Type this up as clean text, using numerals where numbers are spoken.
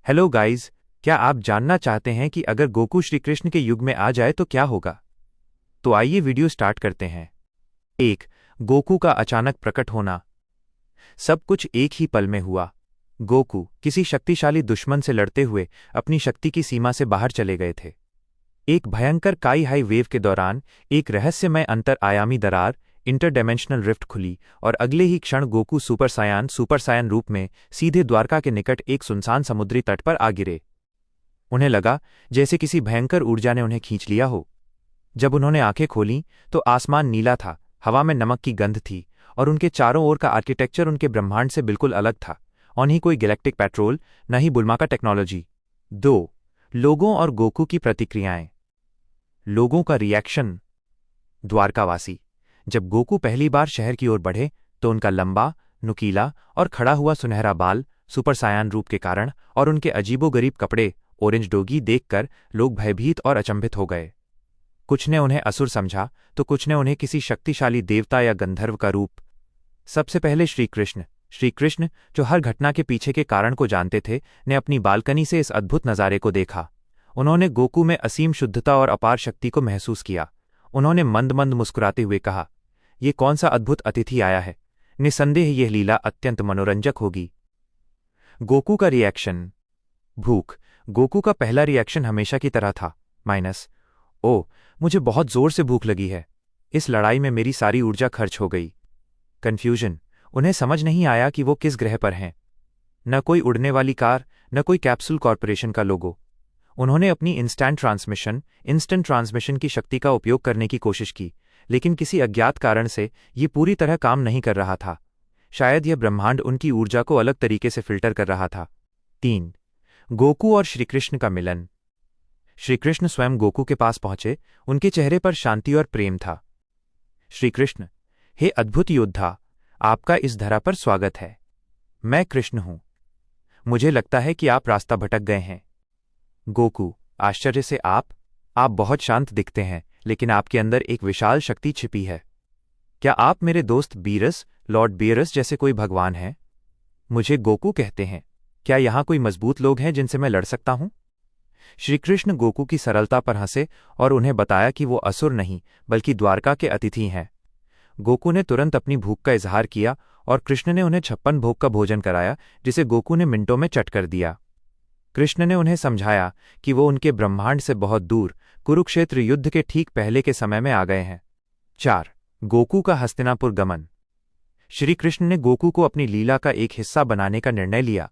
Hello guys, क्या आप जानना चाहते हैं कि अगर गोकू श्री कृष्ण के युग में आ जाए तो क्या होगा? तो आइए वीडियो स्टार्ट करते हैं। 1. गोकू का अचानक प्रकट होना। सब कुछ एक ही पल में हुआ। गोकू किसी शक्तिशाली दुश्मन से लड़ते हुए अपनी शक्ति की सीमा से बाहर चले गए थे। एक भयंकर काई हाई वेव के दौरान एक रहस्यमय अंतर आयामी दरार इंटरडायमेंशनल रिफ्ट खुली और अगले ही क्षण गोकू सुपर सायान रूप में सीधे द्वारका के निकट एक सुनसान समुद्री तट पर आ गिरे। उन्हें लगा जैसे किसी भयंकर ऊर्जा ने उन्हें खींच लिया हो। जब उन्होंने आंखें खोलीं तो आसमान नीला था, हवा में नमक की गंध थी और उनके चारों ओर का आर्किटेक्चर उनके ब्रह्मांड से बिल्कुल अलग था। और ही कोई गैलेक्टिक पेट्रोल, न ही बुलमाका टेक्नोलॉजी। 2. लोगों और गोकू की प्रतिक्रियाएं। लोगों का रिएक्शन। द्वारकावासी जब गोकू पहली बार शहर की ओर बढ़े तो उनका लंबा, नुकीला और खड़ा हुआ सुनहरा बाल, सुपर सायान रूप के कारण और उनके अजीबोगरीब कपड़े ऑरेंज डोगी देखकर लोग भयभीत और अचंभित हो गए। कुछ ने उन्हें असुर समझा तो कुछ ने उन्हें किसी शक्तिशाली देवता या गंधर्व का रूप। सबसे पहले श्री कृष्ण, जो हर घटना के पीछे के कारण को जानते थे, ने अपनी बालकनी से इस अद्भुत नज़ारे को देखा। उन्होंने गोकू में असीम शुद्धता और अपार शक्ति को महसूस किया। उन्होंने मंद मंद मुस्कुराते हुए कहा, ये कौन सा अद्भुत अतिथि आया है। निसंदेह यह लीला अत्यंत मनोरंजक होगी। गोकू का रिएक्शन। भूख। गोकू का पहला रिएक्शन हमेशा की तरह था, ओह, मुझे बहुत जोर से भूख लगी है। इस लड़ाई में मेरी सारी ऊर्जा खर्च हो गई। कन्फ्यूजन। उन्हें समझ नहीं आया कि वो किस ग्रह पर हैं। न कोई उड़ने वाली कार, न कोई कैप्सूल कॉरपोरेशन का लोगो। उन्होंने अपनी इंस्टेंट ट्रांसमिशन की शक्ति का उपयोग करने की कोशिश की, लेकिन किसी अज्ञात कारण से ये पूरी तरह काम नहीं कर रहा था। शायद यह ब्रह्मांड उनकी ऊर्जा को अलग तरीके से फिल्टर कर रहा था। 3. गोकू और श्रीकृष्ण का मिलन। श्रीकृष्ण स्वयं गोकू के पास पहुंचे। उनके चेहरे पर शांति और प्रेम था। श्रीकृष्ण, हे अद्भुत योद्धा, आपका इस धरा पर स्वागत है। मैं कृष्ण हूं। मुझे लगता है कि आप रास्ता भटक गए हैं। गोकू आश्चर्य से, आप बहुत शांत दिखते हैं, लेकिन आपके अंदर एक विशाल शक्ति छिपी है। क्या आप मेरे दोस्त लॉर्ड बीरस जैसे कोई भगवान हैं? मुझे गोकू कहते हैं। क्या यहां कोई मजबूत लोग हैं जिनसे मैं लड़ सकता हूं? श्रीकृष्ण गोकू की सरलता पर हंसे और उन्हें बताया कि वो असुर नहीं बल्कि द्वारका के अतिथि हैं। गोकू ने तुरंत अपनी भूख का इजहार किया और कृष्ण ने उन्हें 56 भोग का भोजन कराया, जिसे गोकू ने मिनटों में चट कर दिया। कृष्ण ने उन्हें समझाया कि वो उनके ब्रह्मांड से बहुत दूर कुरुक्षेत्र युद्ध के ठीक पहले के समय में आ गए हैं। 4. गोकू का हस्तिनापुर गमन। श्री कृष्ण ने गोकू को अपनी लीला का एक हिस्सा बनाने का निर्णय लिया।